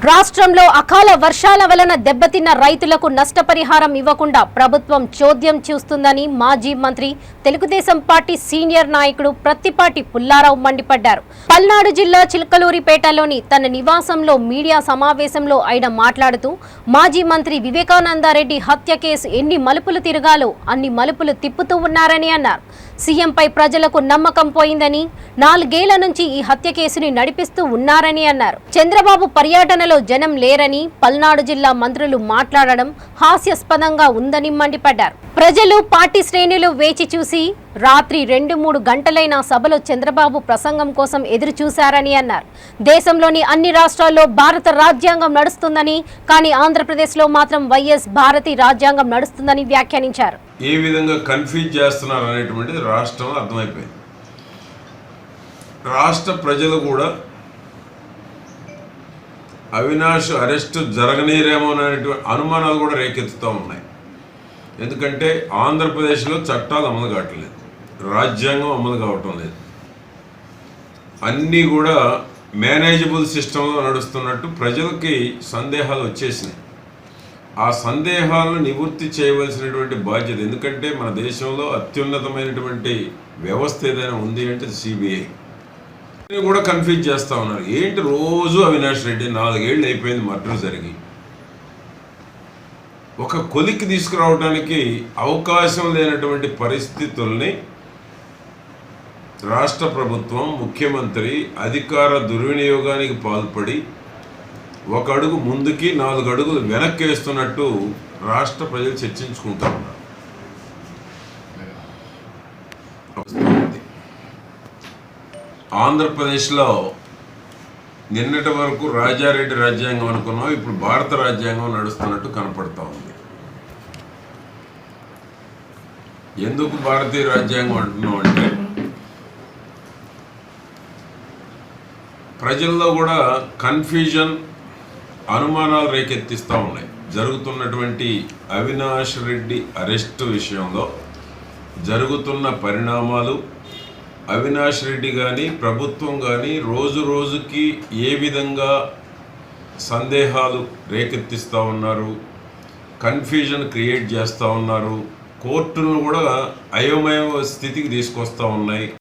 రాష్ట్రంలో అకాల వర్షాల వలన దెబ్బతిన్న రైతులకు నష్టపరిహారం ఇవ్వకుండా ప్రభుత్వం చోద్యం చూస్తుందని మాజీ మంత్రి తెలుగుదేశం పార్టీ సీనియర్ నాయకుడు ప్రత్తిపాటి పుల్లారావు మండిపడ్డారు. పల్నాడు జిల్లా చిలకలూరిపేటలోని తన నివాసంలో మీడియా సమావేశంలో ఆయన మాట్లాడుతూ మాజీ మంత్రి వివేకానందరెడ్డి హత్య కేసు ఎన్ని మలుపులు తిరగాలో అన్ని మలుపులు తిప్పుతూ ఉన్నారని అన్నారు. సీఎంపై ప్రజలకు నమ్మకం పోయిందని 4 ఏళ్ల నుంచి ఈ హత్య కేసుని నడిపిస్తూ ఉన్నారని అన్నారు. చంద్రబాబు పర్యటనలో జనం లేరని పల్నాడు జిల్లా మంత్రులు మాట్లాడడం హాస్యాస్పదంగా ఉందని మండిపడ్డారు. ప్రజలు పార్టీ శ్రేణులు వేచి చూసి రాత్రి 2-3 గంటలైన సభలో చంద్రబాబు ప్రసంగం కోసం ఎదురు చూశారని అన్నారు. దేశంలోని అన్ని రాష్ట్రాల్లో భారత రాజ్యాంగం నడుస్తుందని, కానీ ఆంధ్రప్రదేశ్లో మాత్రం వైఎస్ భారతి రాజ్యాంగం నడుస్తుందని వ్యాఖ్యానించారు. ఏ విధంగా కన్ఫ్యూజ్ చేస్తున్నారు అనేటువంటిది రాష్ట్రంలో అర్థమైపోయింది. రాష్ట్ర ప్రజలు కూడా అవినాష్ అరెస్టు జరగనీరేమో అనేటువంటి అనుమానాలు కూడా రేకెత్తుతూ ఉన్నాయి. ఎందుకంటే ఆంధ్రప్రదేశ్లో చట్టాలు అమలు కావట్లేదు, రాజ్యాంగం అమలు కావటం లేదు, అన్నీ కూడా మేనేజబుల్ సిస్టంలో నడుస్తున్నట్టు ప్రజలకి సందేహాలు వచ్చేసినాయి. ఆ సందేహాలను నివృత్తి చేయవలసినటువంటి బాధ్యత, ఎందుకంటే మన దేశంలో అత్యున్నతమైనటువంటి వ్యవస్థ ఏదైనా ఉంది అంటే సిబిఐ కూడా కన్ఫ్యూజ్ చేస్తూ ఉన్నారు. ఏంటి రోజు అవినాష్ రెడ్డి 4 ఏళ్ళు అయిపోయింది మర్డర్ జరిగి, ఒక కొలిక్కి తీసుకురావడానికి అవకాశం లేనటువంటి పరిస్థితుల్ని రాష్ట్ర ప్రభుత్వం, ముఖ్యమంత్రి అధికార దుర్వినియోగానికి పాల్పడి 1 అడుగు ముందుకి 4 అడుగులు వెనక్కి వేస్తున్నట్టు రాష్ట్ర ప్రజలు చర్చించుకుంటా ఉన్నారు. ఆంధ్రప్రదేశ్లో నిన్నటి వరకు రాజారెడ్డి రాజ్యాంగం అనుకున్నాం, ఇప్పుడు భారత రాజ్యాంగం నడుస్తున్నట్టు కనపడతా ఉంది. ఎందుకు భారతీయ రాజ్యాంగం అంటున్నాం అంటే ప్రజల్లో కూడా కన్ఫ్యూజన్, అనుమానాలు రేకెత్తిస్తూ ఉన్నాయి. జరుగుతున్నటువంటి అవినాష్ రెడ్డి అరెస్టు విషయంలో జరుగుతున్న పరిణామాలు, అవినాష్ రెడ్డి కానీ ప్రభుత్వం కానీ రోజు రోజుకి ఏ విధంగా సందేహాలు రేకెత్తిస్తూ ఉన్నారు, కన్ఫ్యూజన్ క్రియేట్ చేస్తూ ఉన్నారు, కోర్టును కూడా అయోమయ స్థితికి తీసుకొస్తూ ఉన్నాయి.